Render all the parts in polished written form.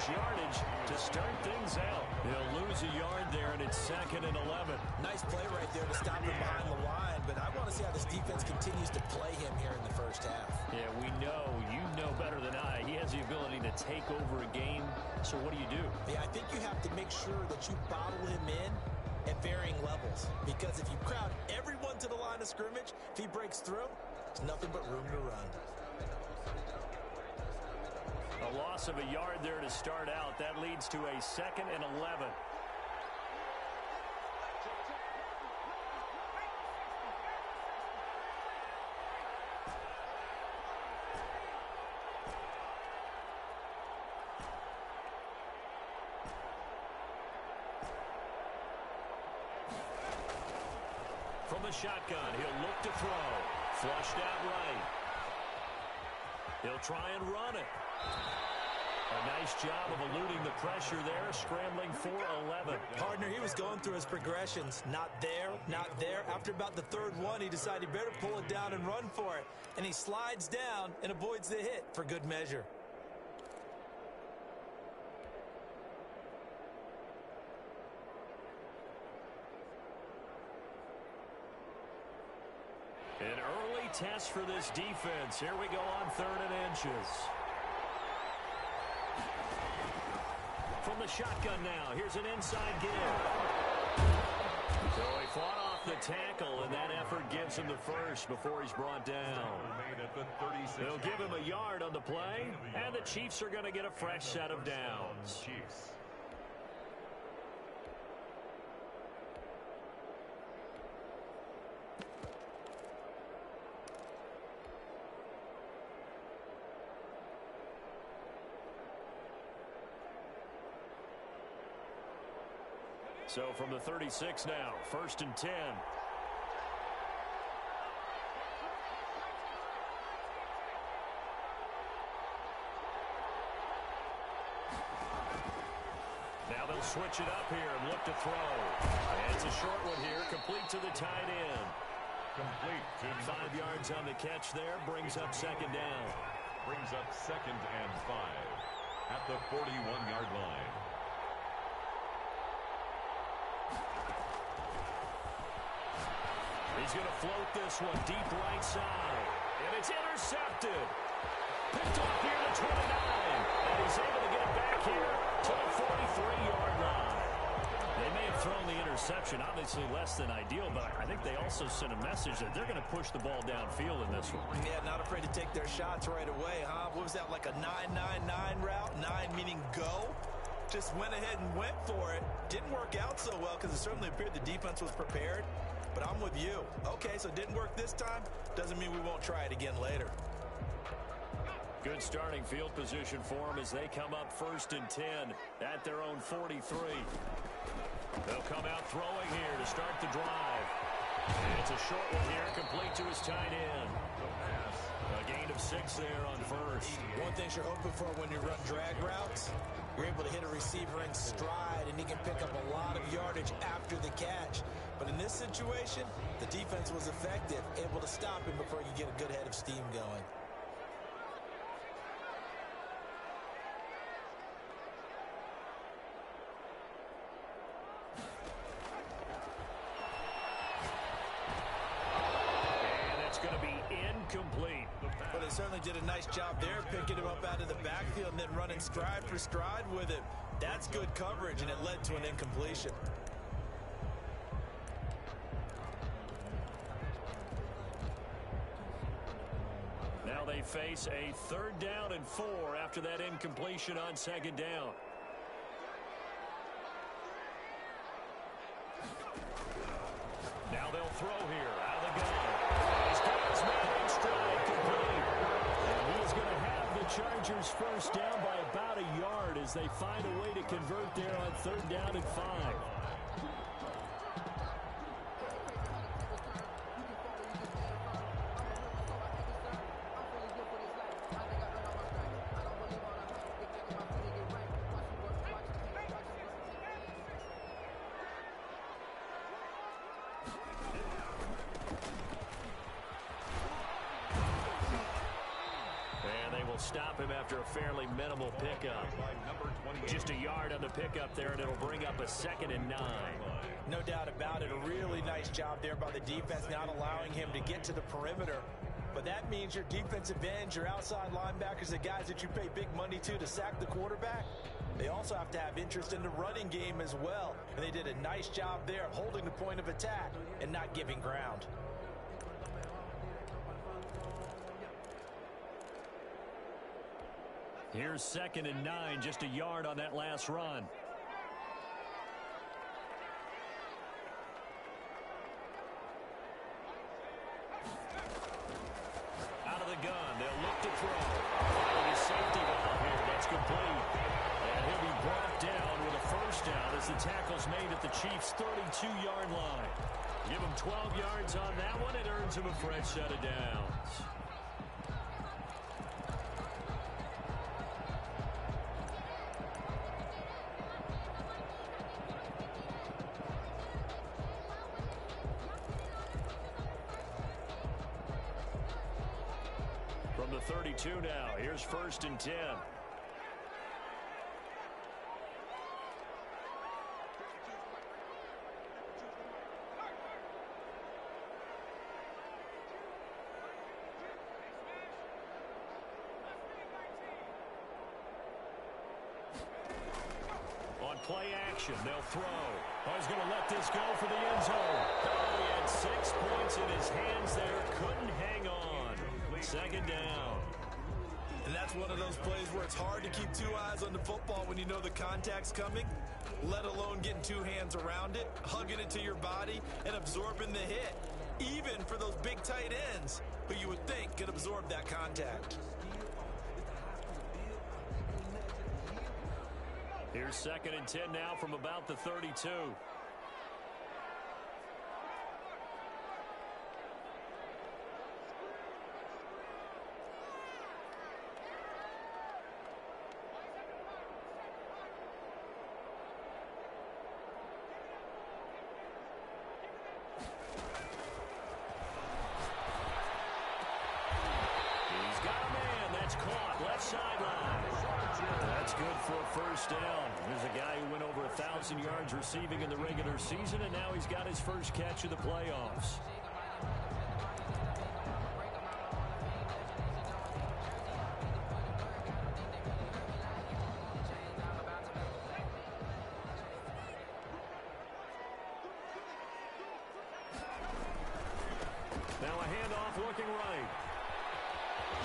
gains yardage to start things out. He'll lose a yard there, and it's 2nd and 11. Nice play right there to stop him behind the line, but I want to see how this defense continues to play him here in the first half. Yeah, we know. You know better than I. He has the ability to take over a game, so what do you do? Yeah, I think you have to make sure that you bottle him in at varying levels, because if you crowd everyone to the line of scrimmage, if he breaks through, there's nothing but room to run. A loss of a yard there to start out. That leads to a 2nd and 11. From the shotgun, he'll look to throw. Flushed out right. He'll try and run it. A nice job of eluding the pressure there, scrambling for 11. Partner, he was going through his progressions. Not there, not there. After about the third one, he decided he better pull it down and run for it. And he slides down and avoids the hit for good measure. An early test for this defense. Here we go on 3rd and inches. From the shotgun now, here's an inside give. So he fought off the tackle, and that effort gives him the first before he's brought down. They'll give him a yard on the play, and the Chiefs are going to get a fresh set of downs. So from the 36 now, 1st and 10. Now they'll switch it up here and look to throw. And it's a short one here, complete to the tight end. Complete to 5 yards on the catch there, brings up 2nd down. Brings up 2nd and 5 at the 41-yard line. He's going to float this one deep right side. And it's intercepted. Picked off here to 29. And he's able to get it back here to the 43-yard line. They may have thrown the interception, obviously less than ideal, but I think they also sent a message that they're going to push the ball downfield in this one. Yeah, not afraid to take their shots right away, huh? What was that, like a 9-9-9 route? 9 meaning go? Just went ahead and went for it. Didn't work out so well because it certainly appeared the defense was prepared. But I'm with you. Okay, so it didn't work this time. Doesn't mean we won't try it again later. Good starting field position for them as they come up 1st and 10 at their own 43. They'll come out throwing here to start the drive. And it's a short one here, complete to his tight end. A gain of 6 there on 1st. One thing you're hoping for when you run drag routes, you're able to hit a receiver in stride, and he can pick up a lot of yardage after the catch. But in this situation, the defense was effective, able to stop him before you get a good head of steam going. And that's going to be incomplete. But they certainly did a nice job there, picking him up out of the backfield and then running stride for stride with it. That's good coverage, and it led to an incompletion. Now they face a 3rd down and 4 after that incompletion on 2nd down. Now they'll throw here out of the gun. He's got his man in stride complete. And he's going to have the Chargers first down by about a yard as they find a way to convert there on 3rd down and 5. will stop him after a fairly minimal pickup. Just a yard on the pickup there, and it'll bring up a 2nd and 9. No doubt about it. A really nice job there by the defense, not allowing him to get to the perimeter. But that means your defensive ends, your outside linebackers, the guys that you pay big money to sack the quarterback, they also have to have interest in the running game as well. And they did a nice job there holding the point of attack and not giving ground. Here's 2nd and 9, just a yard on that last run. Out of the gun, they'll look to throw. Finding a safety valve here, that's complete. And he'll be brought down with a 1st down as the tackle's made at the Chiefs' 32-yard line. Give him 12 yards on that one, it earns him a fresh set of downs. From the 32 now, here's 1st and 10. On play action, they'll throw. Oh, he's going to let this go for the end zone. Oh, he had 6 points in his hands there, couldn't hang on. 2nd down. And that's one of those plays where it's hard to keep 2 eyes on the football when you know the contact's coming, let alone getting 2 hands around it, hugging it to your body, and absorbing the hit, even for those big tight ends who you would think could absorb that contact. Here's 2nd and 10 now from about the 32. Yards receiving in the regular season, and now he's got his first catch of the playoffs. Now a handoff looking right.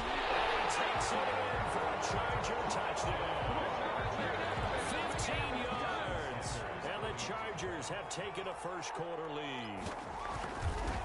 And he takes it in for a Charger touchdown. 15 yards. And the Chargers have taken a first-quarter lead.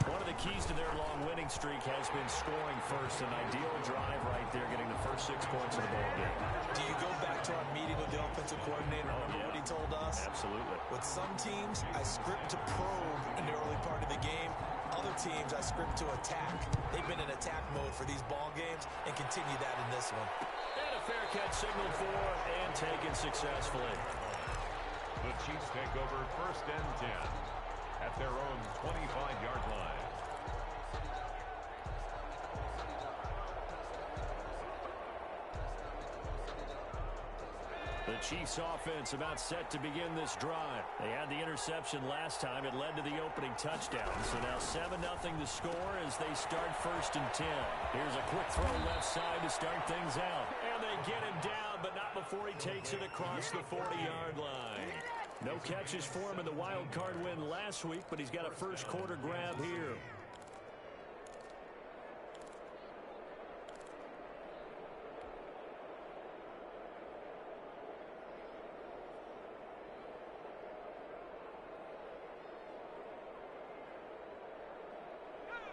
One of the keys to their long winning streak has been scoring first. An ideal drive right there, getting the first 6 points of the ball game. Do you go back to our meeting with the offensive coordinator? Remember what he told us? Absolutely. With some teams, I script to probe in the early part of the game. Other teams, I script to attack. They've been in attack mode for these ball games and continue that in this one. And a fair catch signaled for and taken successfully. The Chiefs take over 1st and 10 at their own 25-yard line. The Chiefs offense about set to begin this drive. They had the interception last time. It led to the opening touchdown. So now 7-0 the score as they start 1st and 10. Here's a quick throw left side to start things out. And they get him down, but not before he takes it across the 40-yard line. No catches for him in the wild card win last week, but he's got a first-quarter grab here.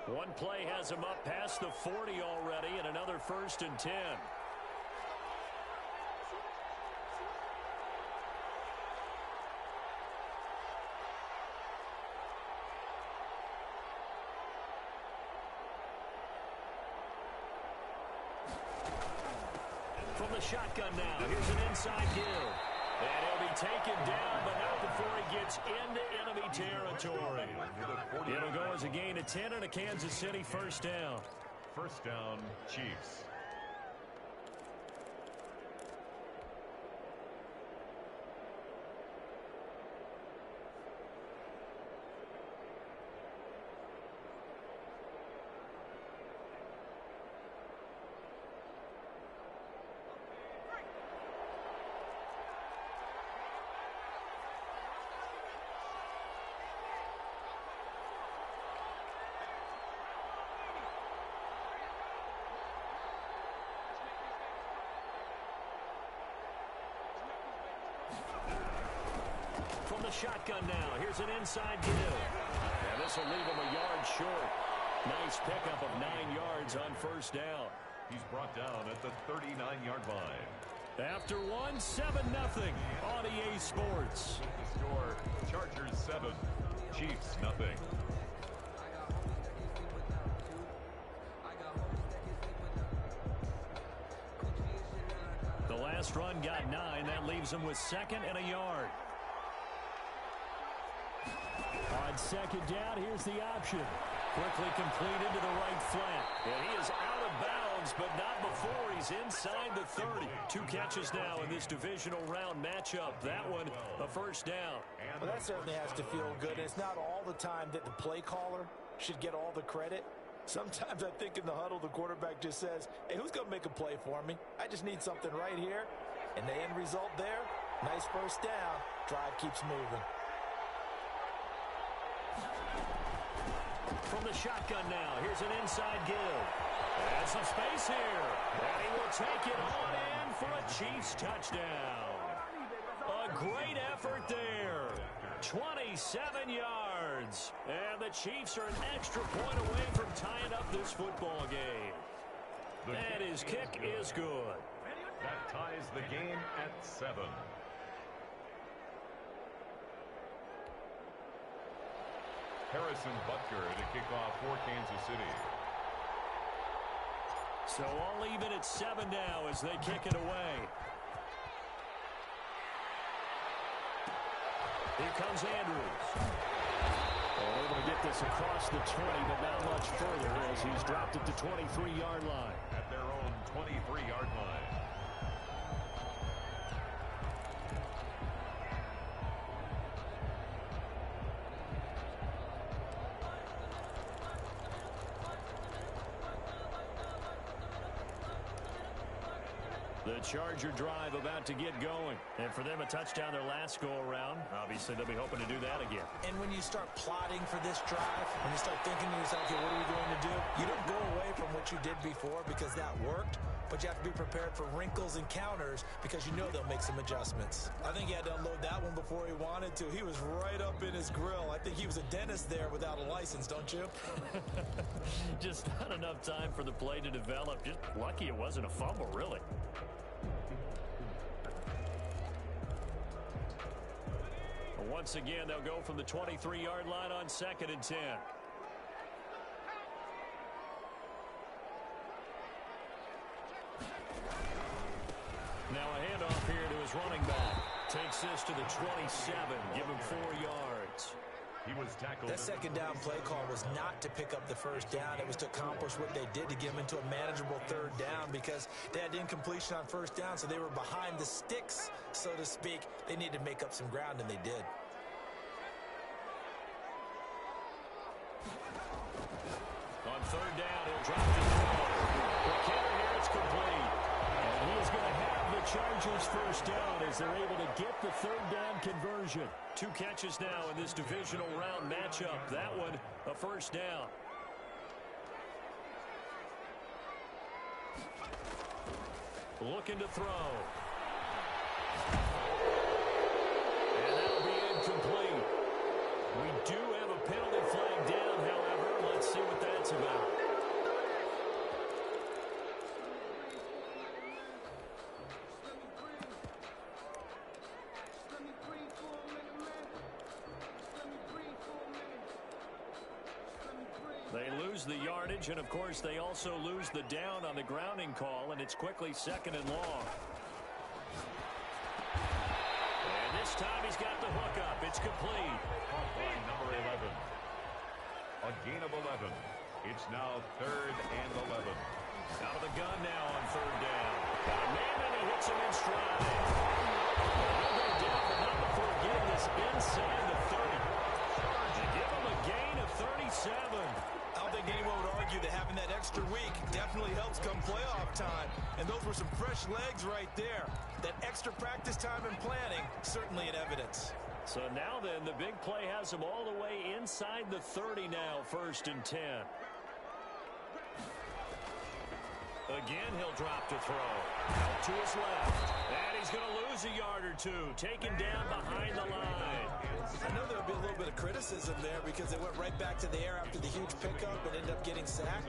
One play has him up past the 40 already, and another 1st and 10. From the shotgun now, here's an inside give. And he'll be taken down, but not before he gets into enemy territory. It'll go as a gain of 10 and a Kansas City 1st down. 1st down, Chiefs. From the shotgun now, here's an inside give. And this will leave him a yard short. Nice pickup of 9 yards on first down. He's brought down at the 39-yard line. After one, 7-0 on EA Sports. The score, Chargers 7, Chiefs nothing. The last run got 9. That leaves him with 2nd and a yard. On 2nd down, here's the option. Quickly completed to the right flat. And he is out of bounds, but not before he's inside the 30. 2 catches now in this divisional round matchup. That one, a first down. Well, that certainly has to feel good. It's not all the time that the play caller should get all the credit. Sometimes I think in the huddle, the quarterback just says, hey, who's going to make a play for me? I just need something right here. And the end result there, nice first down. Drive keeps moving. From the shotgun now, here's an inside give. And some space here. And he will take it on in for a Chiefs touchdown. A great effort there. 27 yards. And the Chiefs are an extra point away from tying up this football game. And his kick is good. That ties the game at 7. Harrison Butker to kick off for Kansas City. So all even at 7 now as they kick it away. Here comes Andrews. Able to get this across the 20, but not much further as he's dropped at the 23-yard line. At their own 23-yard line. The Charger drive about to get going. And for them, a touchdown their last go-around. Obviously, they'll be hoping to do that again. And when you start plotting for this drive, when you start thinking to yourself, okay, what are we going to do? You don't go away from what you did before because that worked, but you have to be prepared for wrinkles and counters because you know they'll make some adjustments. I think he had to unload that one before he wanted to. He was right up in his grill. I think he was a dentist there without a license, don't you? Just not enough time for the play to develop. Just lucky it wasn't a fumble, really. Once again, they'll go from the 23-yard line on 2nd and 10. Now a handoff here to his running back. Takes this to the 27. Give him 4 yards. He was tackled. That second down play call was not to pick up the first down. It was to accomplish what they did to get them into a manageable 3rd down because they had incompletion on first down, so they were behind the sticks, so to speak. They needed to make up some ground, and they did. On 3rd down, he'll drop to throw. McKinnon here, it's complete. And he is going to have the Chargers first down as they're able to get the 3rd down conversion. 2 catches now in this divisional round matchup. That one, a first down. Looking to throw. And that'll be incomplete. We do have a penalty flag down, however. Let's see what that's about. They lose the yardage, and of course they also lose the down on the grounding call, and it's quickly 2nd and long. And this time he's got the hook up. It's complete. Caught by number 11. A gain of 11. It's now 3rd and 11. Out of the gun now on 3rd down. Got a man, and he hits him in stride. They'll go down, but not before getting this inside the 30. To give him a gain of 37. I don't think anyone would argue that having that extra week definitely helps come playoff time. And those were some fresh legs right there. That extra practice time and planning, certainly in evidence. So now then, the big play has him all the way inside the 30 now, 1st and 10. Again, he'll drop to throw. Out to his left. And he's going to lose a yard or two. Taken down behind the line. I know there'll be a little bit of criticism there because they went right back to the air after the huge pickup and ended up getting sacked.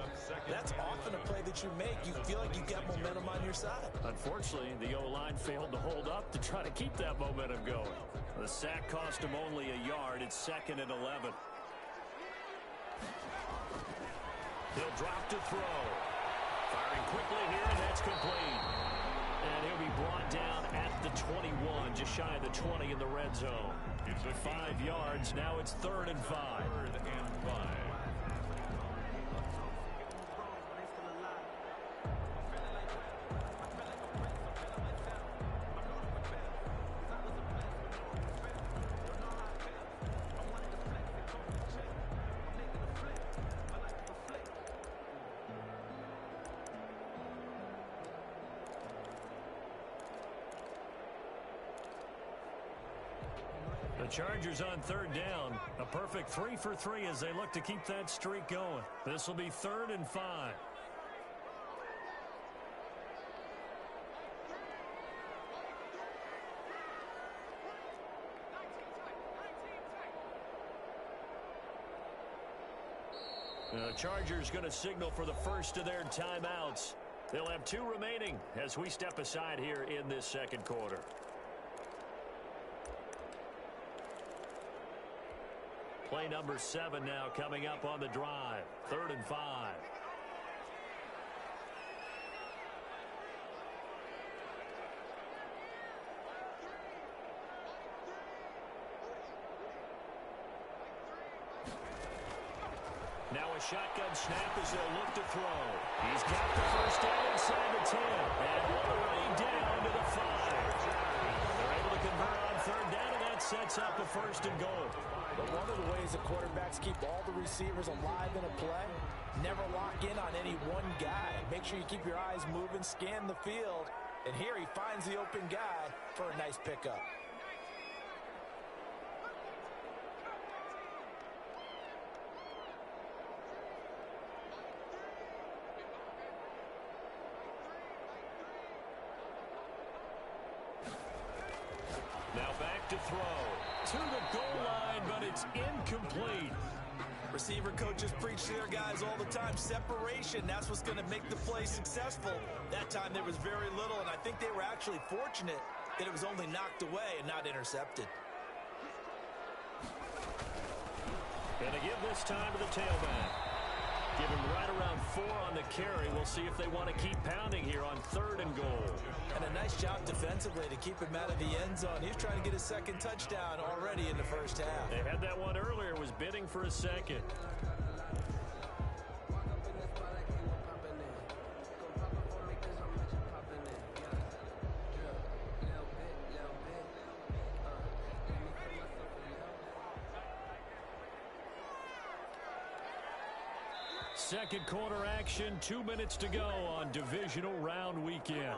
That's often a play that you make. You feel like you've got momentum on your side. Unfortunately, the O-line failed to hold up to try to keep that momentum going. The sack cost him only a yard. It's 2nd and 11. He'll drop to throw. Firing quickly here, and that's complete. And he'll be brought down at the 21, just shy of the 20 in the red zone. It's 5 yards. Now it's 3rd and 5. 3rd and 5. The Chargers on 3rd down. A perfect 3 for 3 as they look to keep that streak going. This will be 3rd and 5. The Chargers going to signal for the first of their timeouts. They'll have 2 remaining as we step aside here in this 2nd quarter. Play number 7 now coming up on the drive. 3rd and 5. Now a shotgun snap as they'll look to throw. He's got the first down inside the 10. And all the way down to the 5. They're able to convert on 3rd down, and that sets up a 1st and goal. But one of the ways the quarterbacks keep all the receivers alive in a play, never lock in on any one guy. Make sure you keep your eyes moving, scan the field. And here he finds the open guy for a nice pickup. Now back to throw. To the goal line, but it's incomplete. Receiver coaches preach to their guys all the time. Separation, that's what's going to make the play successful. That time there was very little, and I think they were actually fortunate that it was only knocked away and not intercepted. And to give this time to the tailback. Give him right around 4 on the carry. We'll see if they want to keep pounding here on 3rd and goal. And a nice job defensively to keep him out of the end zone. He was trying to get his 2nd touchdown already in the 1st half. They had that one earlier, was bidding for a 2nd. Second quarter action, 2 minutes to go on divisional round weekend.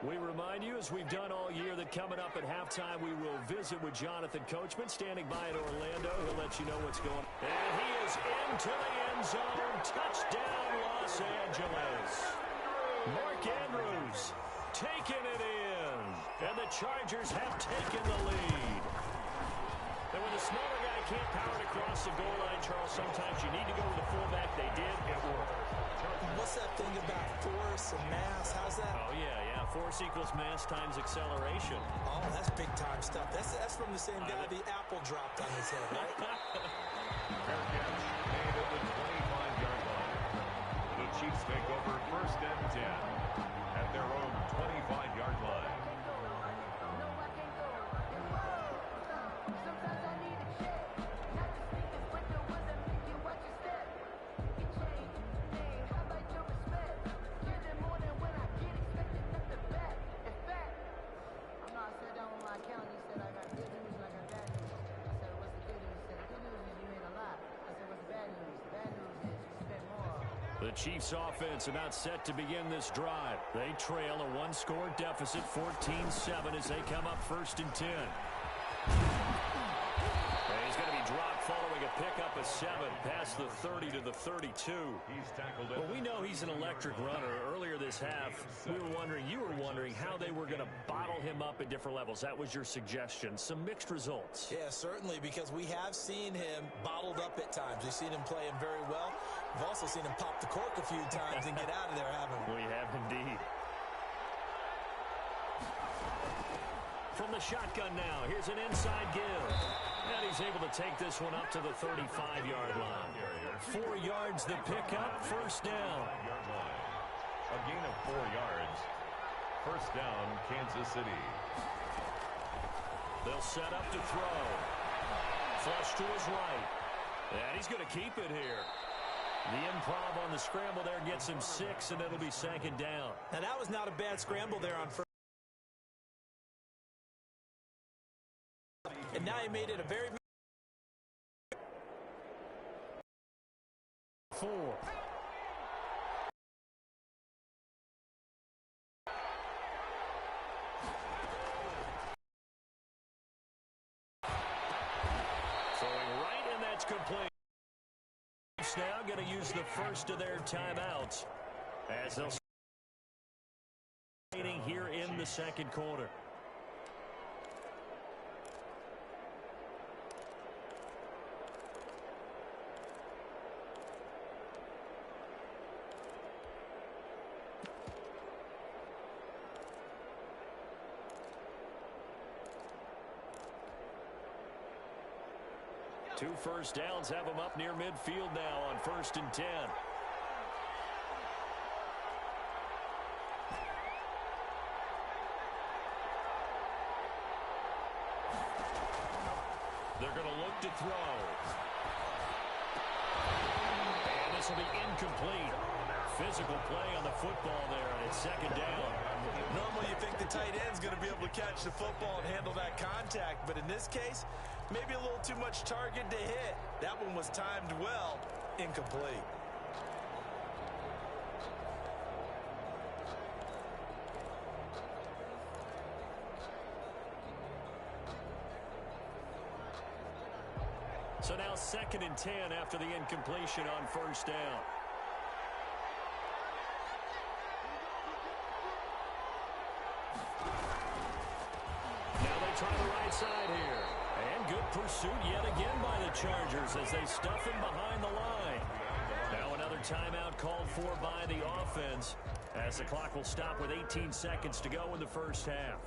We remind you, as we've done all year, that coming up at halftime, we will visit with Jonathan Coachman, standing by in Orlando. He'll let you know what's going on. And he is into the end zone. Touchdown, Los Angeles. Mark Andrews taking it in. And the Chargers have taken the lead. And when the smaller guy can't power it across the goal line, Charles, sometimes you need to go with the fullback. They did. It worked. What's that thing about force and mass? How's that? Oh, yeah. Force equals mass times acceleration. Oh, that's big-time stuff. That's from the same guy the apple dropped on his head, right? Fair catch made at the 25-yard line. The Chiefs take over 1st and 10 at their own 25-yard line. Chiefs offense about set to begin this drive. They trail a one-score deficit, 14-7, as they come up 1st and 10. He's going to be dropped following a pickup of 7 past the 30 to the 32. Well, we know he's an electric runner. Earlier this half, you were wondering how they were going to bottle him up at different levels. That was your suggestion. Some mixed results. Yeah, certainly, because we have seen him bottled up at times. We've seen him playing very well. We've also seen him pop the cork a few times and get out of there, haven't we? We have indeed. From the shotgun now, here's an inside give. And he's able to take this one up to the 35-yard line. 4 yards the pickup, 1st down. A gain of 4 yards. 1st down, Kansas City. They'll set up to throw. Flush to his right. And he's going to keep it here. The improv on the scramble there gets him 6, and it'll be 2nd down. Now, that was not a bad scramble there on 1st. And now he made it a very... 4. Throwing right, and that's complete. Now going to use the first of their timeouts as they'll start here in the 2nd quarter. Two first downs have them up near midfield now on 1st and 10. They're going to look to throw. And this will be incomplete. Physical play on the football there, and it's 2nd down. Normally you think the tight end's going to be able to catch the football and handle that contact, but in this case, maybe a little too much target to hit. That one was timed well, incomplete. So now 2nd and 10 after the incompletion on 1st down. Try the right side here. And good pursuit yet again by the Chargers as they stuff him behind the line. Now another timeout called for by the offense as the clock will stop with 18 seconds to go in the 1st half.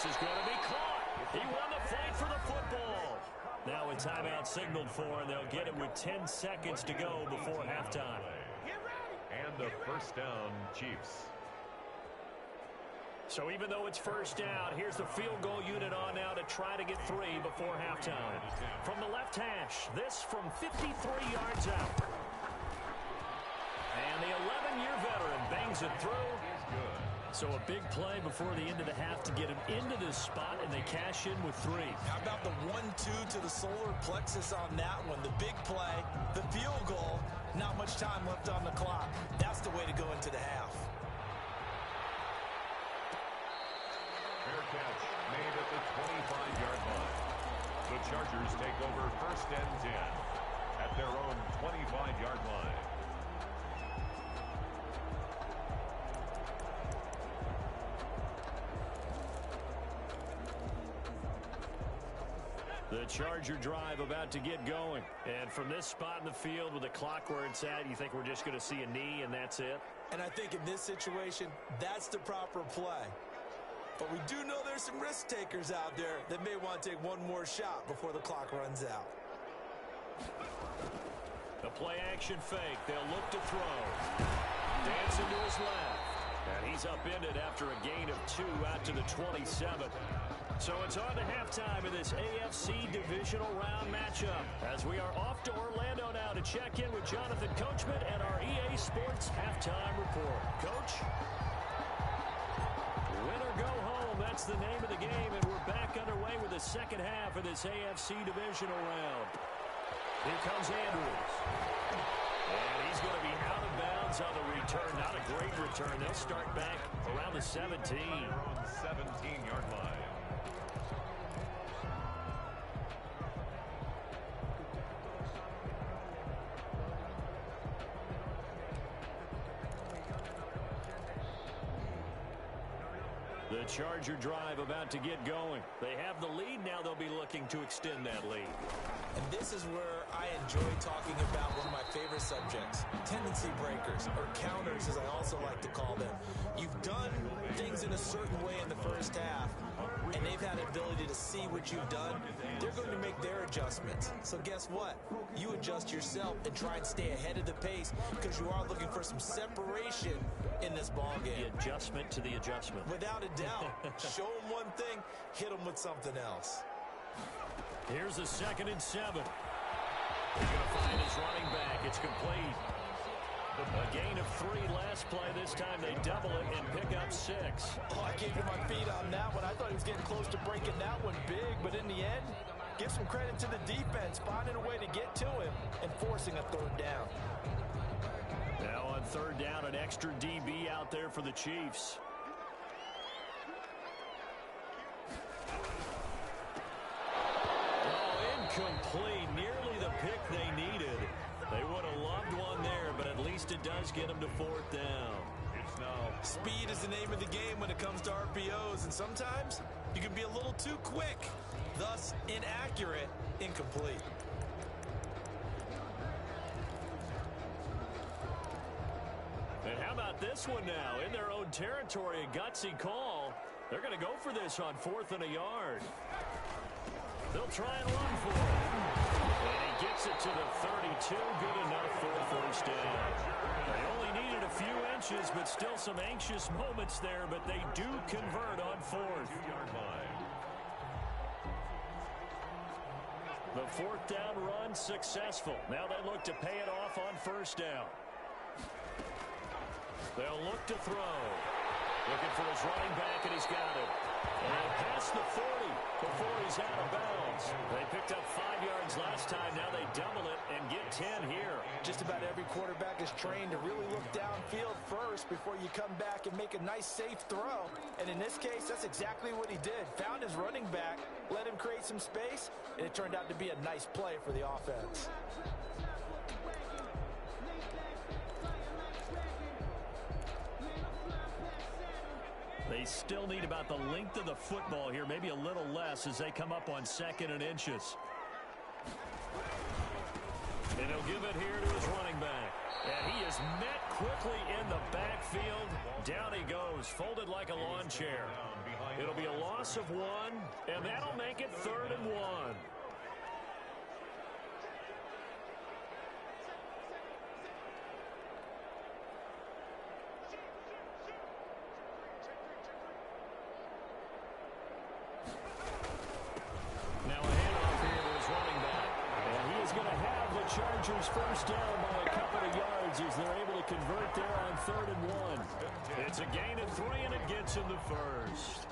This is going to be caught. He won the fight for the football. Now a timeout signaled for, and they'll get it with 10 seconds to go before halftime. And a 1st down, Chiefs. So even though it's 1st down, here's the field goal unit on now to try to get 3 before halftime. From the left hash, this from 53 yards out. And the 11-year veteran bangs it through. So a big play before the end of the half to get him into this spot, and they cash in with 3. How about the 1-2 to the solar plexus on that one? The big play, the field goal, not much time left on the clock. That's the way to go into the half. Fair catch made at the 25-yard line. The Chargers take over 1st and 10 at their own 25-yard line. The Charger drive about to get going. And from this spot in the field with the clock where it's at, you think we're just going to see a knee and that's it? And I think in this situation, that's the proper play. But we do know there's some risk takers out there that may want to take one more shot before the clock runs out. The play action fake. They'll look to throw. Dancing to his left. And he's upended after a gain of 2 out to the 27. So it's on to halftime of this AFC Divisional Round matchup as we are off to Orlando now to check in with Jonathan Coachman and our EA Sports Halftime Report. Coach? Win or go home, that's the name of the game, and we're back underway with the second half of this AFC Divisional Round. Here comes Andrews. And he's going to be out of bounds on the return. Not a great return. They'll start back around the 17. Their own 17-yard line. The Charger drive about to get going. They have the lead. Now they'll be looking to extend that lead. And this is where I enjoy talking about one of my favorite subjects, tendency breakers, or counters as I also like to call them. You've done things in a certain way in the first half, and they've had the ability to see what you've done. They're going to make their adjustments. So guess what? You adjust yourself and try and stay ahead of the pace because you are looking for some separation in this ball game. The adjustment to the adjustment. Without a doubt. Show them one thing, hit them with something else. Here's a 2nd and 7. He's going to find his running back. It's complete. A gain of 3 last play. This time they double it and pick up 6. Oh, I gave him my feet on that one. I thought he was getting close to breaking that one big, but in the end, give some credit to the defense, finding a way to get to him and forcing a 3rd down. Now on 3rd down, an extra DB out there for the Chiefs. Complete, nearly the pick they needed. They would have loved one there, but at least it does get them to 4th down. It's now. Speed is the name of the game when it comes to RPOs, and sometimes you can be a little too quick, thus inaccurate, incomplete. And how about this one now? In their own territory, a gutsy call. They're going to go for this on 4th and a yard. They'll try and run for it. And he gets it to the 32. Good enough for a 1st down. They only needed a few inches, but still some anxious moments there. But they do convert on 4th. 2-yard line. The 4th down run successful. Now they look to pay it off on 1st down. They'll look to throw. Looking for his running back, and he's got it. And past the 40 before he's out of bounds. They picked up 5 yards last time. Now they double it and get 10 here. Just about every quarterback is trained to really look downfield first before you come back and make a nice, safe throw. And in this case, that's exactly what he did. Found his running back, let him create some space, and it turned out to be a nice play for the offense. They still need about the length of the football here, maybe a little less as they come up on 2nd and inches. And he'll give it here to his running back. And he is met quickly in the backfield. Down he goes, folded like a lawn chair. It'll be a loss of 1, and that'll make it 3rd and 1. Chargers 1st down by a couple of yards as they're able to convert there on 3rd and 1. It's a gain of 3, and it gets him the 1st.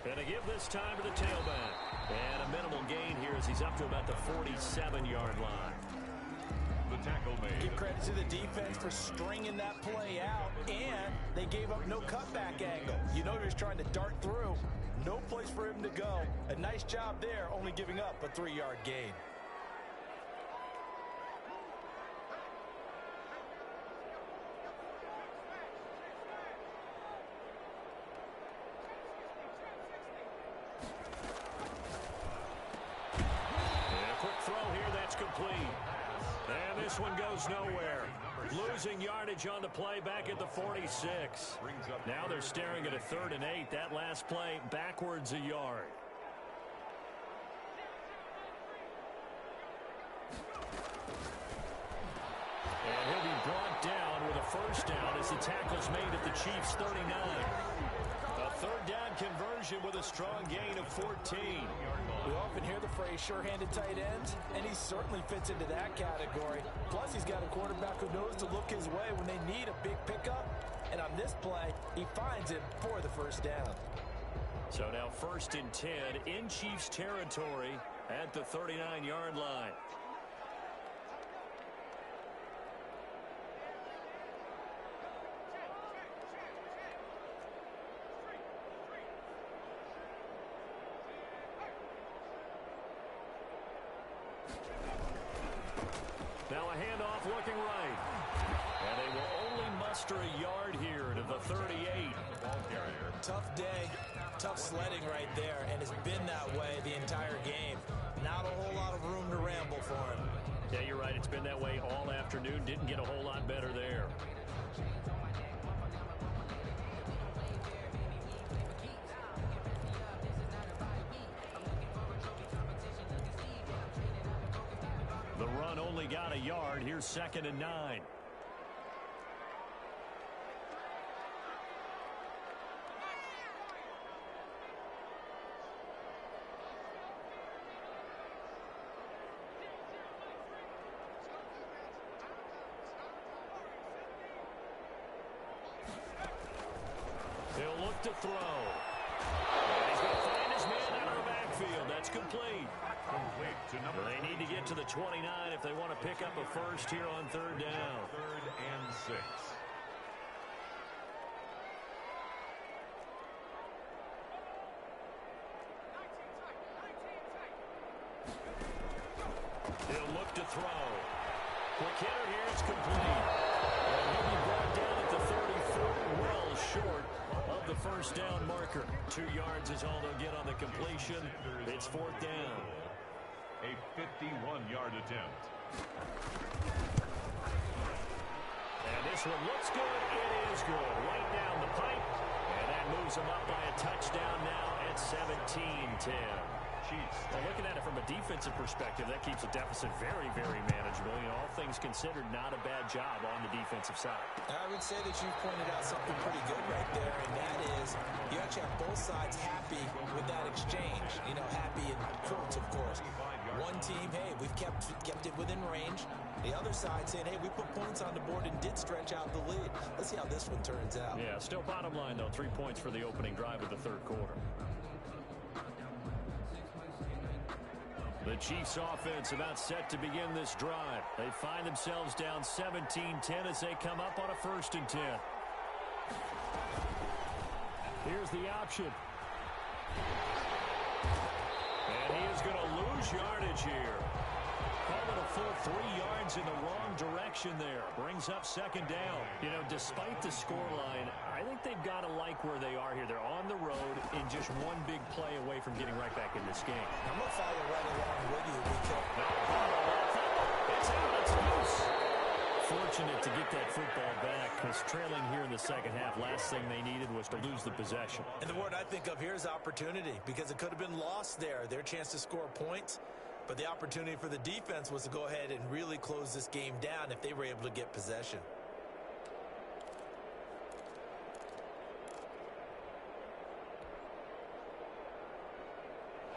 And a give this time to the tailback. And a minimal gain here as he's up to about the 47-yard line. Tackle made. Give credit to the defense for stringing that play out, and they gave up no cutback angle. You know he was trying to dart through. No place for him to go. A nice job there, only giving up a 3-yard gain. And a quick throw here, that's complete. And this one goes nowhere. Losing yardage on the play back at the 46. Now they're staring at a 3rd and 8. That last play backwards a yard. And he'll be brought down with a first down as the tackle's made at the Chiefs' 39. A 3rd down conversion with a strong gain of 14. We often hear the phrase sure-handed tight ends, and he certainly fits into that category. Plus, he's got a quarterback who knows to look his way when they need a big pickup. And on this play, he finds it for the first down. So now 1st and 10 in Chiefs territory at the 39-yard line. Now a handoff looking right. And they will only muster a yard here to the 38. Tough day, tough sledding right there, and it's been that way the entire game. Not a whole lot of room to ramble for him. Yeah, you're right. It's been that way all afternoon. Didn't get a whole lot better there. The run only got a yard. Here's 2nd and 9. He'll look to throw. And he's going to find his man out of the backfield. That's complete. They need to get to the 29 if they want to pick up a first here on 3rd down. 3rd and 6. He'll look to throw. Quick hitter here. It's complete. And he'll be brought down at the 34, well short of the first down marker. 2 yards is all they'll get on the completion. It's 4th down. A 51-yard attempt. And this one looks good. It is good. Right down the pipe. And that moves them up by a touchdown now at 17-10. Chiefs. Well, looking at it from a defensive perspective, that keeps the deficit very, very manageable. You know, all things considered, not a bad job on the defensive side. I would say that you pointed out something pretty good right there, and that is you actually have both sides happy with that exchange. You know, happy in quotes, of course. One team, hey, we've kept it within range. The other side saying, hey, we put points on the board and did stretch out the lead. Let's see how this one turns out. Yeah, still bottom line, though, 3 points for the opening drive of the 3rd quarter. The Chiefs offense about set to begin this drive. They find themselves down 17-10 as they come up on a 1st and 10. Here's the option. And he is going to lose yardage here. Call it a full 3 yards in the wrong direction there. Brings up 2nd down. You know, despite the scoreline, I think they've got to like where they are here. They're on the road in just one big play away from getting right back in this game. I'm going to follow right along with you. It's out. It's loose. Fortunate to get that football back because trailing here in the 2nd half, last thing they needed was to lose the possession. And the word I think of here is opportunity, because it could have been lost there. Their chance to score points. But the opportunity for the defense was to go ahead and really close this game down if they were able to get possession.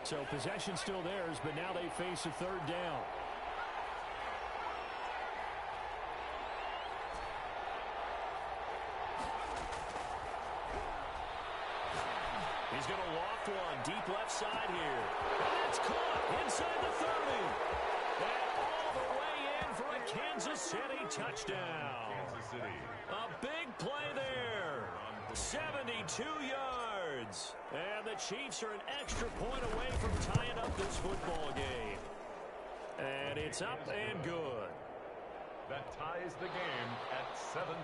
So possession still theirs, but now they face a 3rd down. He's going to loft one deep left side here. And it's caught inside the 30. And all the way in for a Kansas City touchdown. Kansas City. A big play there. 72 yards. And the Chiefs are an extra point away from tying up this football game. And it's up and good. That ties the game at 17.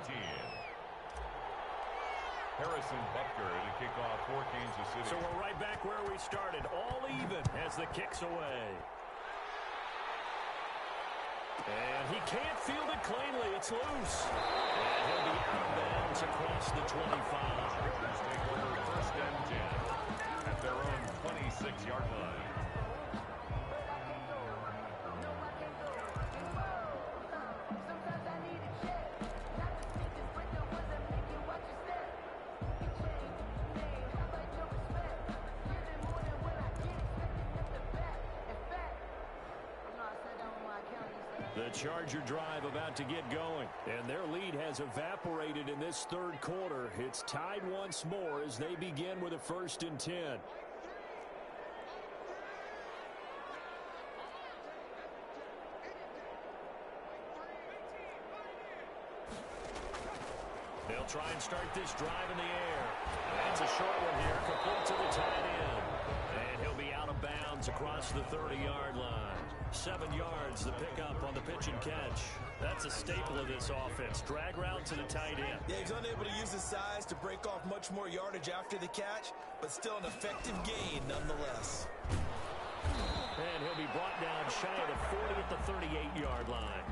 Harrison Butker to kick off for Kansas City. So we're right back where we started, all even as the kick's away. And he can't field it cleanly. It's loose. And he'll be out of bounds across the 25. Chargers take over first and 10 at their own 26-yard line. The Charger drive about to get going, and their lead has evaporated in this third quarter. It's tied once more as they begin with a 1st and 10. They'll try and start this drive in the air. That's a short one here, complete to the tight end. And he'll be out of bounds across the 30-yard line. 7 yards, the pickup on the pitch and catch. That's a staple of this offense. Drag route to the tight end. Yeah, he's unable to use his size to break off much more yardage after the catch, but still an effective gain nonetheless. And he'll be brought down shy of the 40 at the 38-yard line.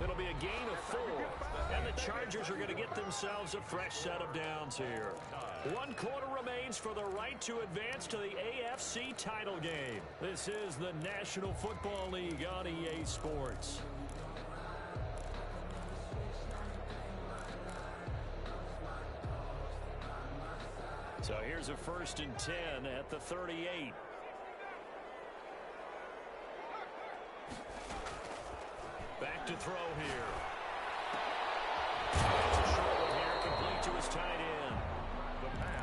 It'll be a gain of 4, and the Chargers are going to get themselves a fresh set of downs here. 1 quarter remains for the right to advance to the AFC title game. This is the National Football League on EA Sports. So here's a 1st and 10 at the 38. Back to throw here. It's a short one here, complete to his tight end.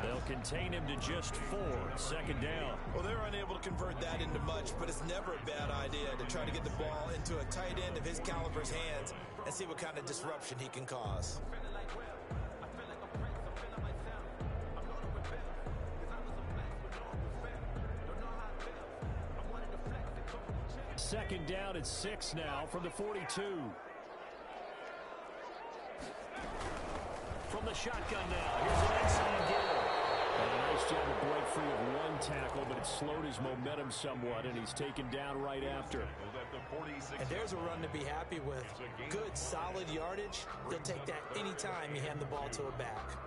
They'll contain him to just 4, 2nd down. Well, they're unable to convert that into much, but it's never a bad idea to try to get the ball into a tight end of his caliber's hands and see what kind of disruption he can cause. 2nd down at 6 now from the 42. From the shotgun now, here's an inside give. A nice job to break free of 1 tackle, but it slowed his momentum somewhat, and he's taken down right after. And there's a run to be happy with. Good, solid yardage. He'll take that anytime you hand the ball to a back.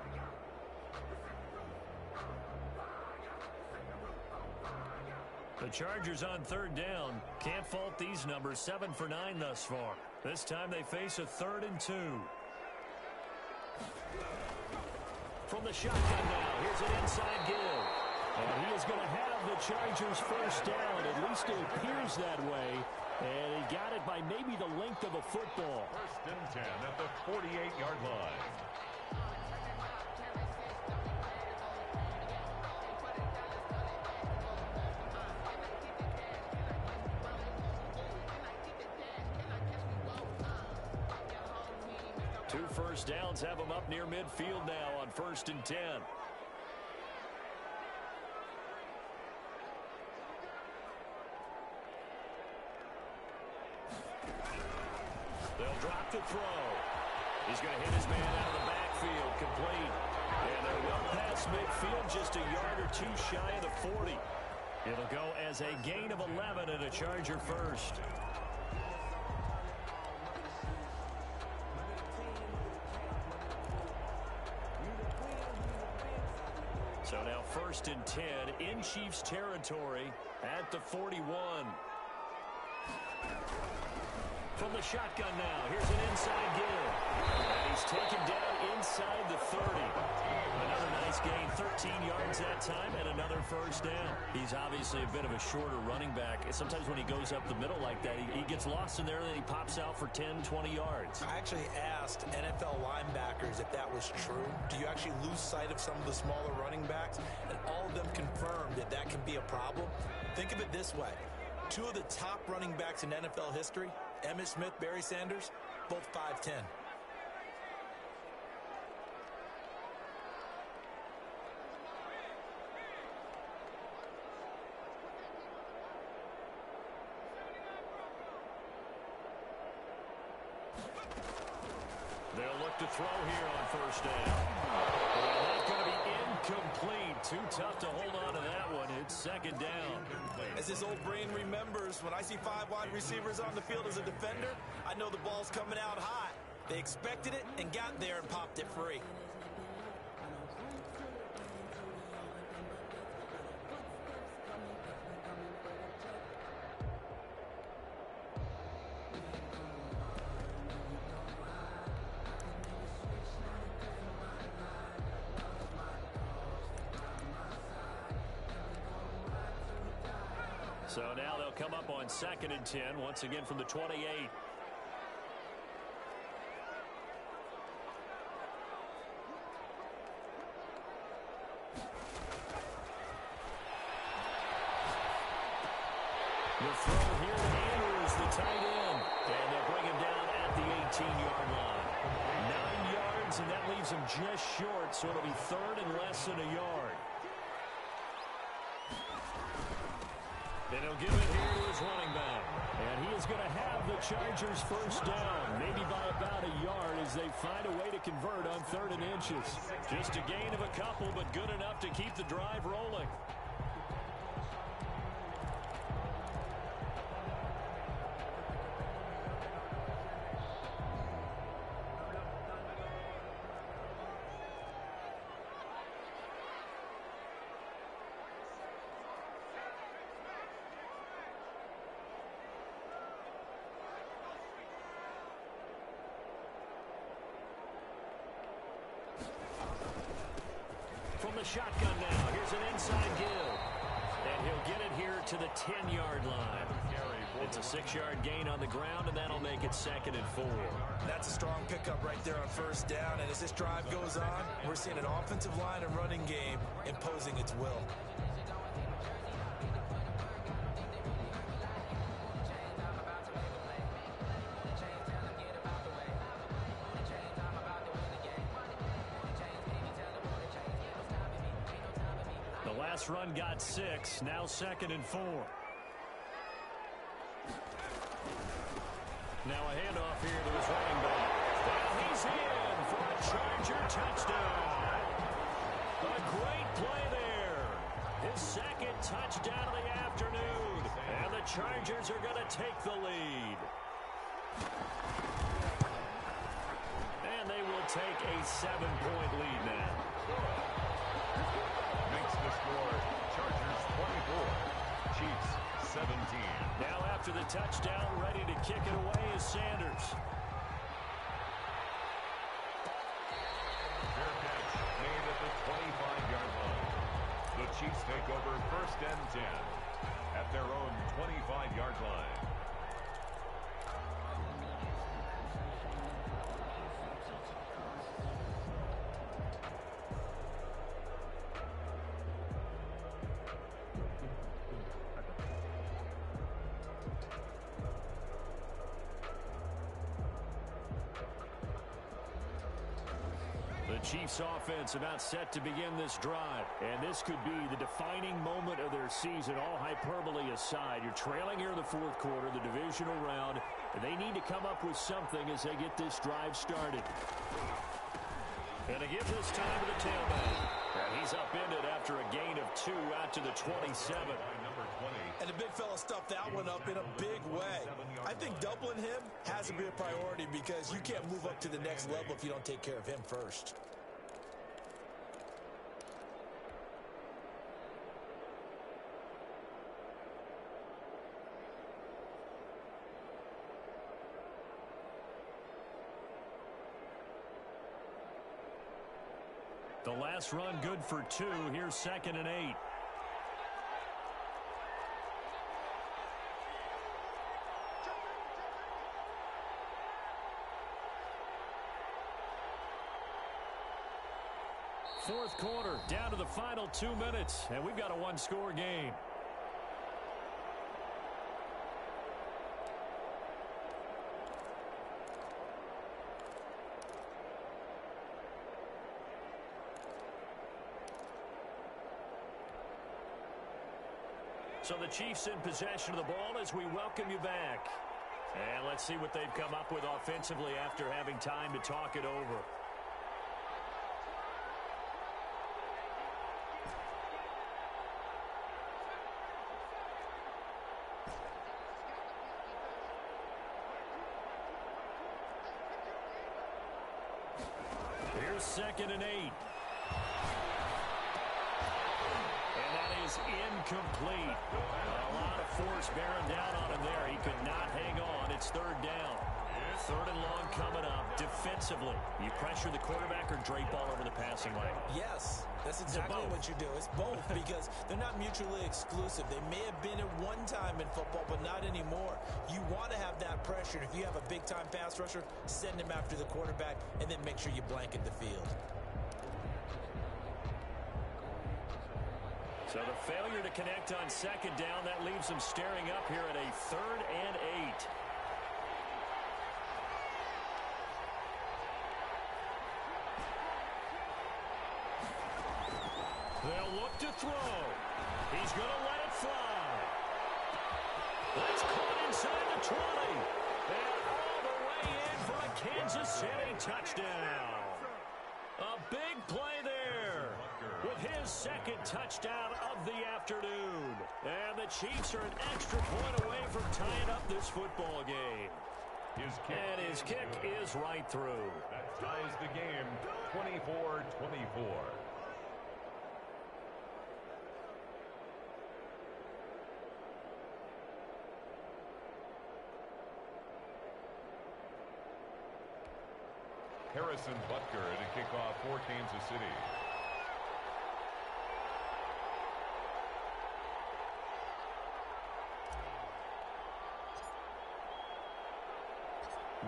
The Chargers on 3rd down. Can't fault these numbers. 7 for 9 thus far. This time they face a 3rd and 2. From the shotgun now, here's an inside give. And he is going to have the Chargers' 1st down. At least it appears that way. And he got it by maybe the length of a football. 1st and 10 at the 48-yard line. Two 1st downs have him up near midfield now on 1st and 10. They'll drop the throw. He's going to hit his man out of the backfield, complete. And they're well past midfield, just a yard or 2 shy of the 40. It'll go as a gain of 11 and a Charger 1st. So now 1st and 10 in Chiefs territory at the 41. From the shotgun now, here's an inside give. And he's taken down inside the 30. Another nice gain, 13 yards that time, and another 1st down. He's obviously a bit of a shorter running back. Sometimes when he goes up the middle like that, he gets lost in there, and then he pops out for 10, 20 yards. I actually asked NFL linebackers if that was true. Do you actually lose sight of some of the smaller running backs? And all of them confirmed that that can be a problem. Think of it this way. 2 of the top running backs in NFL history, Emmitt Smith, Barry Sanders, both 5'10". They'll look to throw here on 1st down. Well, that's going to be incomplete. Too tough to hold on to that one. It's second down. As this old brain remembers, when I see 5 wide receivers on the field as a defender, I know the ball's coming out hot. They expected it and got there and popped it free. So now they'll come up on 2nd and 10, once again from the 28. The throw here to Andrews, the tight end. And they'll bring him down at the 18-yard line. 9 yards, and that leaves him just short, so it'll be 3rd and less than a yard. And he'll give it here to his running back. And he is going to have the Chargers first down, maybe by about a yard as they find a way to convert on 3rd and inches. Just a gain of a couple, but good enough to keep the drive rolling. From the shotgun now, here's an inside give. And he'll get it here to the 10-yard line. It's a 6-yard gain on the ground, and that'll make it 2nd and 4. That's a strong pickup right there on first down. And as this drive goes on, we're seeing an offensive line and running game imposing its will. Last run got 6, now 2nd and 4. Now a handoff here to his running back. And he's in for a Charger touchdown. A great play there. His 2nd touchdown of the afternoon. And the Chargers are going to take the lead. And they will take a 7-point lead now. Makes the score Chargers 24, Chiefs 17. Now after the touchdown, ready to kick it away is Sanders. Fair catch made at the 25-yard line. The Chiefs take over 1st and 10 at their own 25-yard line. Chiefs offense about set to begin this drive. And this could be the defining moment of their season, all hyperbole aside. You're trailing here in the 4th quarter, the divisional round, and they need to come up with something as they get this drive started. And to give this time to the tailback. And he's upended after a gain of 2 out to the 27. And the big fella stuffed that one up in a big way. I think doubling him has to be a priority because you can't move up to the next level if you don't take care of him first. The last run good for 2. Here's 2nd and 8. Fourth quarter, down to the final 2 minutes, and we've got a 1-score game. So the Chiefs in possession of the ball as we welcome you back. And let's see what they've come up with offensively after having time to talk it over. Here's 2nd and 8. And that is incomplete. A lot of force bearing down on him there. He could not hang on. It's 3rd down. 3rd and long coming up. Defensively, you pressure the quarterback or drape all over the passing lane? Yes, that's exactly what you do. It's both because they're not mutually exclusive. They may have been at one time in football, but not anymore. You want to have that pressure. If you have a big-time pass rusher, send him after the quarterback, and then make sure you blanket the field. So the failure to connect on 2nd down, that leaves them staring up here at a 3rd and 8. They'll look to throw. He's going to let it fly. That's caught inside the 20. And all the way in for a Kansas City touchdown. A big play there with his 2nd touchdown of the afternoon. And the Chiefs are an extra point away from tying up this football game. And his kick is right through. That ties the game 24-24. Harrison Butker to kick off for Kansas City.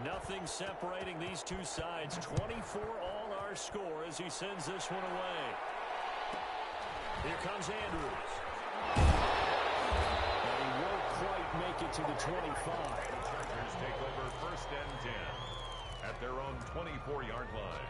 Nothing separating these two sides. 24 all our score as he sends this one away. Here comes Andrews. And he won't quite make it to the 25. The Chargers take over 1st and 10 at their own 24-yard line.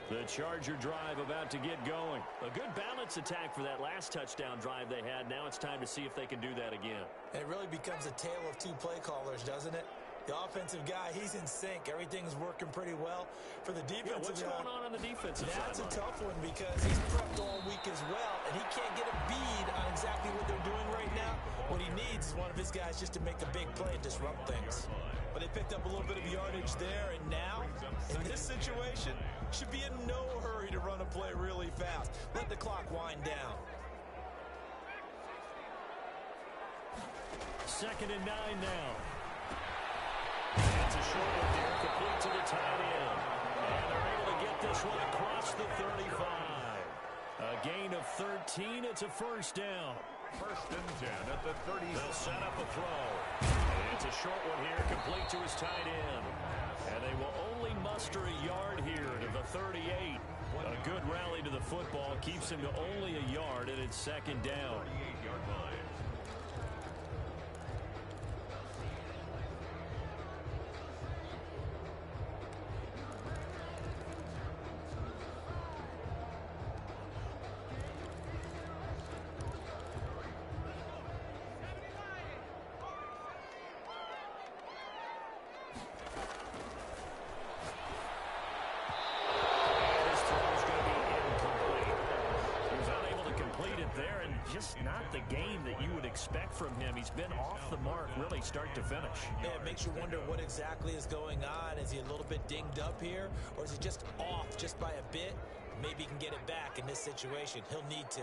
The Charger drive about to get going. A good balance attack for that last touchdown drive they had. Now it's time to see if they can do that again. And it really becomes a tale of two play callers, doesn't it? The offensive guy, he's in sync. Everything's working pretty well. For the defensive guy, what's going on the defensive side? That's a tough one because he's prepped all week as well, and he can't get a bead on exactly what they're doing right now. What he needs is one of his guys just to make a big play and disrupt things. But they picked up a little bit of yardage there, and now, in this situation, should be in no hurry to run a play really fast. Let the clock wind down. 2nd and 9 now. It's a short one here, complete to the tight end. And they're able to get this one across the 35. A gain of 13. It's a 1st down. 1st and 10 at the 30. They'll set up a throw. And it's a short one here, complete to his tight end. And they will only muster a yard here to the 38. A good rally to the football keeps him to only a yard, and it's 2nd down. 38-yard line. Not the game that you would expect from him. He's been off the mark really start to finish. Yeah, it makes you wonder what exactly is going on. Is he a little bit dinged up here, or is he just off just by a bit? Maybe he can get it back in this situation. He'll need to.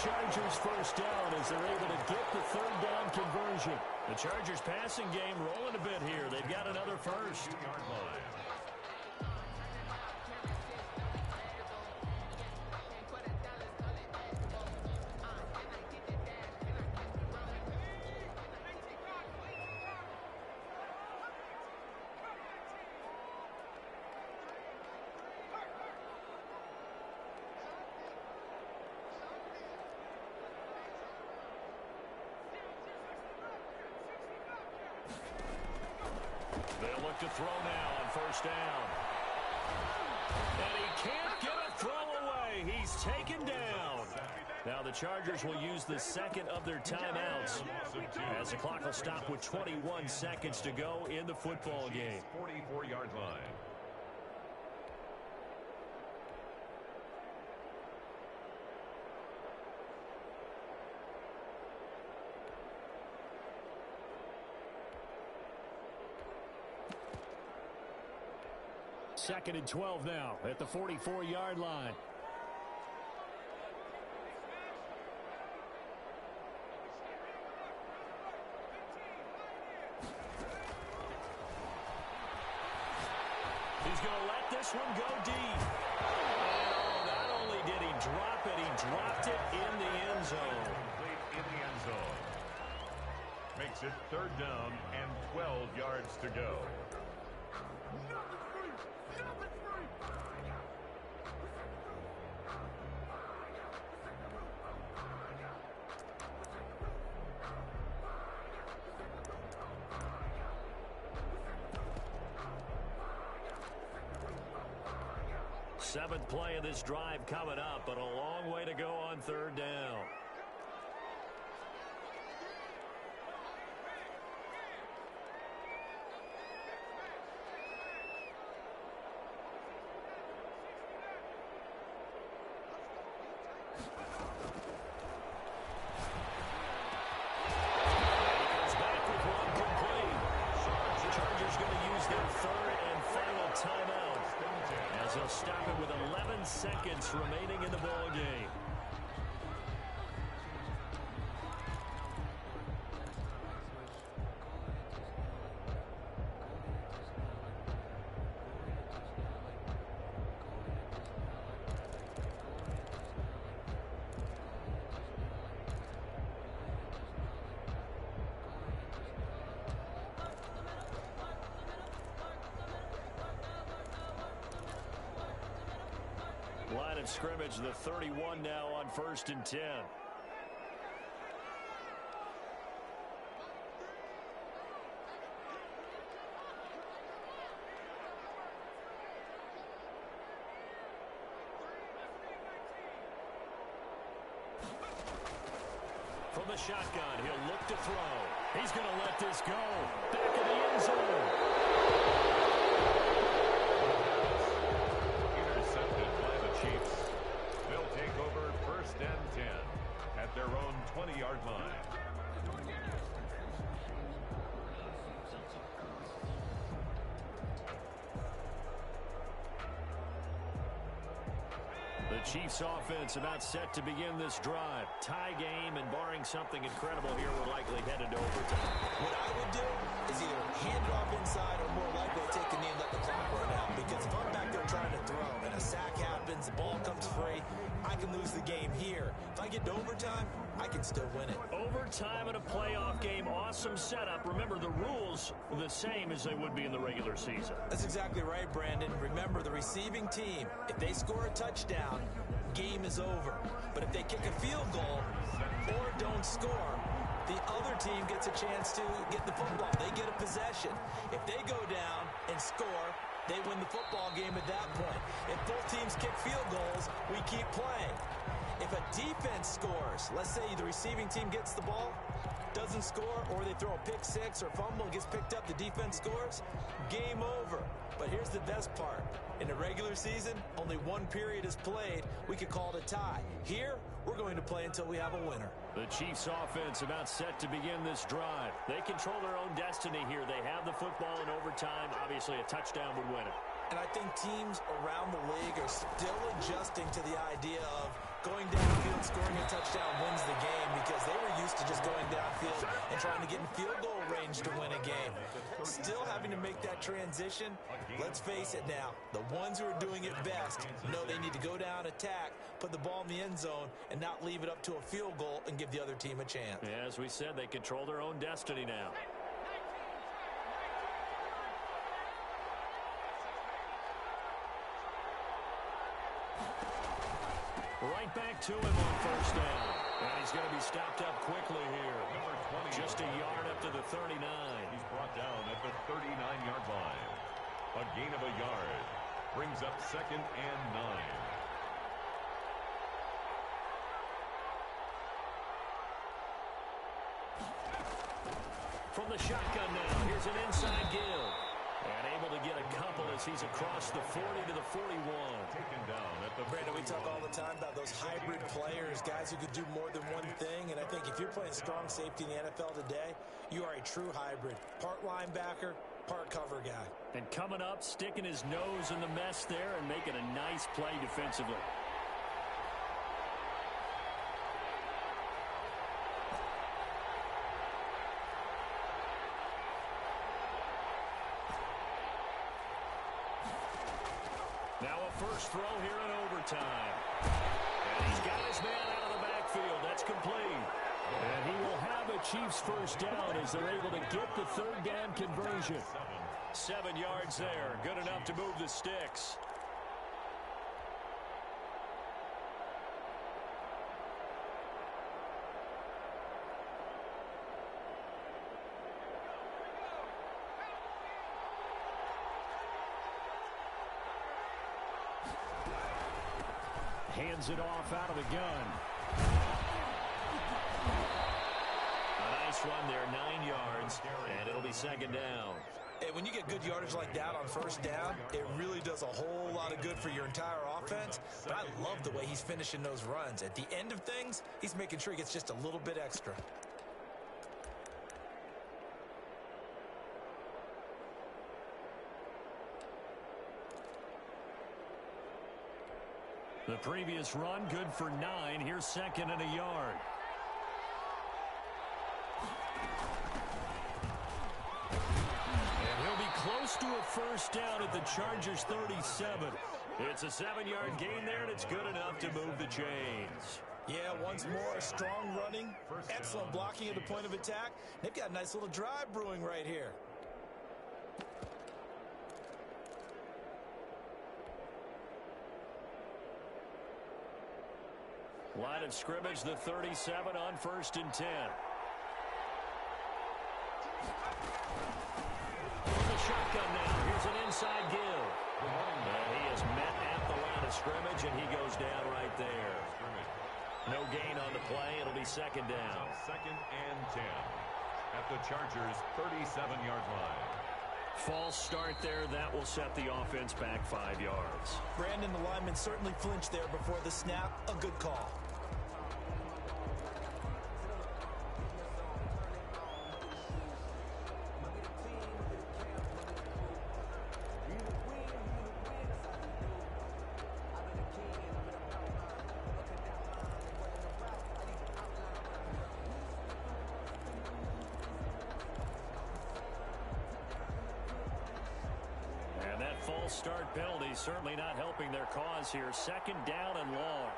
Chargers 1st down as they're able to get the 3rd down conversion. The Chargers passing game rolling a bit here. They've got another 1st. 2-yard line. They'll look to throw now on first down. And he can't get a throw away. He's taken down. Now the Chargers will use the second of their timeouts as the clock will stop with 21 seconds to go in the football game. 44-yard line. Second and 12 now at the 44-yard line. He's going to let this one go deep. And not only did he drop it, he dropped it in the end zone. Complete in the end zone. Makes it third down and 12 yards to go. Seventh play of this drive coming up, but a long way to go on third down. Stop it with 11 seconds remaining in the ball game. Line of scrimmage, the 31 now on 1st and 10. From the shotgun, he'll look to throw. He's going to let this go. Back of the end zone. Chiefs. They'll take over 1st and 10 at their own 20-yard line. The Chiefs offense about set to begin this drive. Tie game, and barring something incredible here, we're likely headed to overtime. What I would do is either hand it off inside or more likely take a knee and let the clock run out. Because if I'm back there trying to throw and a sack happens, the ball comes free, I can lose the game here. If I get to overtime, I can still win it. Overtime in a playoff game, awesome setup. Remember, the rules are the same as they would be in the regular season. That's exactly right, Brandon. Remember, the receiving team, if they score a touchdown, game is over. But if they kick a field goal or don't score, the other team gets a chance to get the football. They get a possession. If they go down and score, they win the football game at that point. If both teams kick field goals, we keep playing. If a defense scores, let's say the receiving team gets the ball, doesn't score, or they throw a pick six or fumble, gets picked up, the defense scores, game over. But here's the best part. In the regular season, only one period is played. We could call it a tie. Here, we're going to play until we have a winner. The Chiefs offense about set to begin this drive. They control their own destiny here. They have the football in overtime. Obviously, a touchdown would win it. And I think teams around the league are still adjusting to the idea of going downfield, scoring a touchdown wins the game, because they were used to just going downfield and trying to get in field goal range to win a game. Still having to make that transition. Let's face it now, the ones who are doing it best know they need to go down, attack, put the ball in the end zone, and not leave it up to a field goal and give the other team a chance. Yeah, as we said, they control their own destiny now. Right back to him on first down. And he's going to be stopped up quickly here. Number 20. Just a yard up to the 39. He's brought down at the 39-yard line. gain of a yard. Brings up 2nd and 9. From the shotgun now, here's an inside give. And able to get a couple as he's across the 40 to the 41. Taken down at the Brandon, we talk all the time about those hybrid players, guys who could do more than one thing. And I think if you're playing strong safety in the NFL today, you are a true hybrid. Part linebacker, part cover guy. And coming up, sticking his nose in the mess there and making a nice play defensively. Now a first throw here in overtime. And he's got his man out of the backfield. That's complete. And he will have a Chiefs first down as they're able to get the third down conversion. 7 yards there. Good enough to move the sticks. Hands it off out of the gun. A nice run there, 9 yards, and it'll be 2nd down. And when you get good yardage like that on first down, it really does a whole lot of good for your entire offense. But I love the way he's finishing those runs. At the end of things, he's making sure he gets just a little bit extra. The previous run, good for 9. Here's 2nd and a yard. And he'll be close to a first down at the Chargers' 37. It's a 7-yard gain there, and it's good enough to move the chains. Yeah, once more, strong running, excellent blocking at the point of attack. They've got a nice little drive brewing right here. Line of scrimmage, the 37 on 1st and 10. From the shotgun now, here's an inside give. And he is met at the line of scrimmage, and he goes down right there. No gain on the play. It'll be 2nd down. 2nd and 10 at the Chargers' 37-yard line. False start there. That will set the offense back 5 yards. Brandon, the lineman certainly flinched there before the snap. A good call. False start penalty certainly not helping their cause here. 2nd down and long.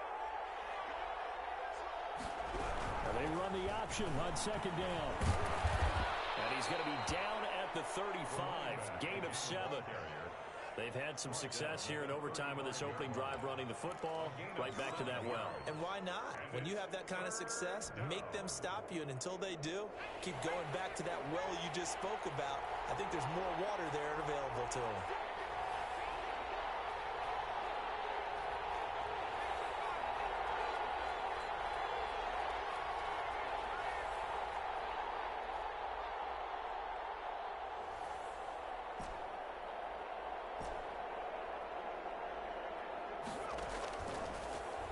And they run the option on 2nd down. And he's going to be down at the 35. Gain of 7. They've had some success here in overtime with this opening drive running the football. Right back to that well. And why not? When you have that kind of success, make them stop you. And until they do, keep going back to that well you just spoke about. I think there's more water there available to them.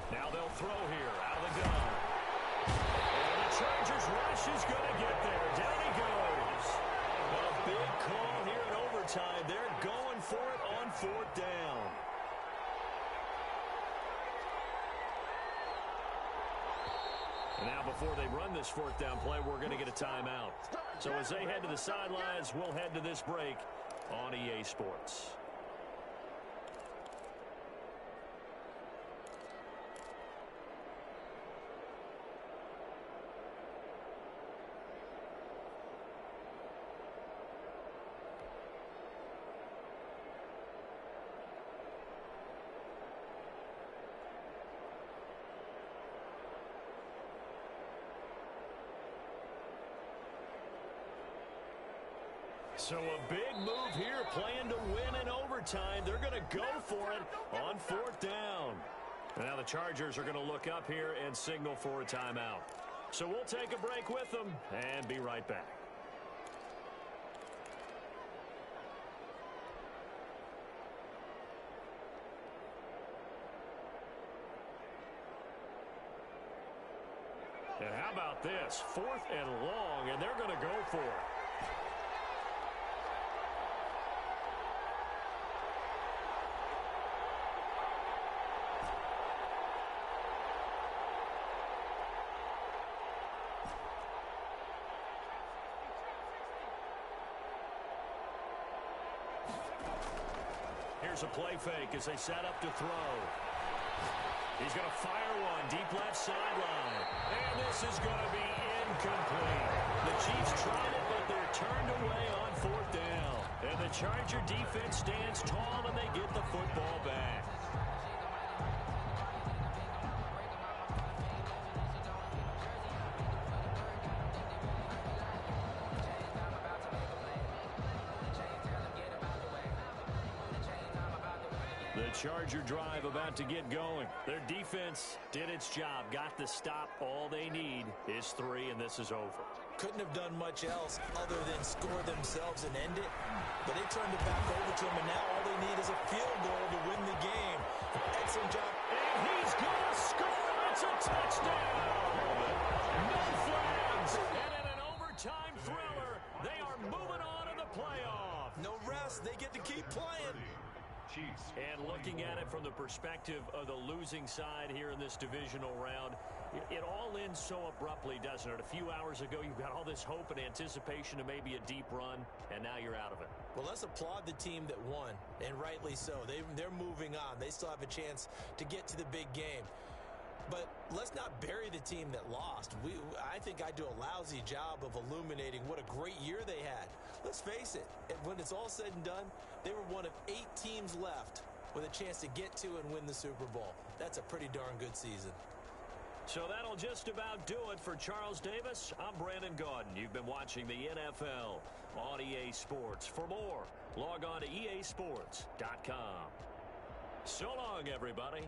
Now they'll throw here out of the gun. And the Chargers rush is going to get there. Down he goes. A big call here in overtime. They're going for it on 4th down. And now before they run this 4th down play, we're going to get a timeout. So as they head to the sidelines, we'll head to this break on EA Sports. So a big move here, playing to win in overtime. They're going to go for it on 4th down. Now the Chargers are going to look up here and signal for a timeout. So we'll take a break with them and be right back. And how about this? 4th and long, and they're going to go for it. Here's a play fake as they set up to throw. He's going to fire one deep left sideline. And this is going to be incomplete. The Chiefs tried it, but they're turned away on 4th down. And the Charger defense stands tall, and they get the football back. The Charger drive about to get going. Their defense did its job, got the stop. All they need is 3, and this is over. Couldn't have done much else other than score themselves and end it. But they turned it back over to him, and now all they need is a field goal to win the game. Excellent job. And he's going to score. It's a touchdown. No flags. And in an overtime thriller, they are moving on in the playoff. No rest. They get to keep playing. And looking at it from the perspective of the losing side here in this divisional round, it all ends so abruptly, doesn't it? A few hours ago, you've got all this hope and anticipation of maybe a deep run, and now you're out of it. Well, let's applaud the team that won, and rightly so. They're moving on. They still have a chance to get to the big game. But let's not bury the team that lost. I think I do a lousy job of illuminating what a great year they had. Let's face it, when it's all said and done, they were one of 8 teams left with a chance to get to and win the Super Bowl. That's a pretty darn good season. So that'll just about do it for Charles Davis. I'm Brandon Gaudin. You've been watching the NFL on EA Sports. For more, log on to easports.com. So long, everybody.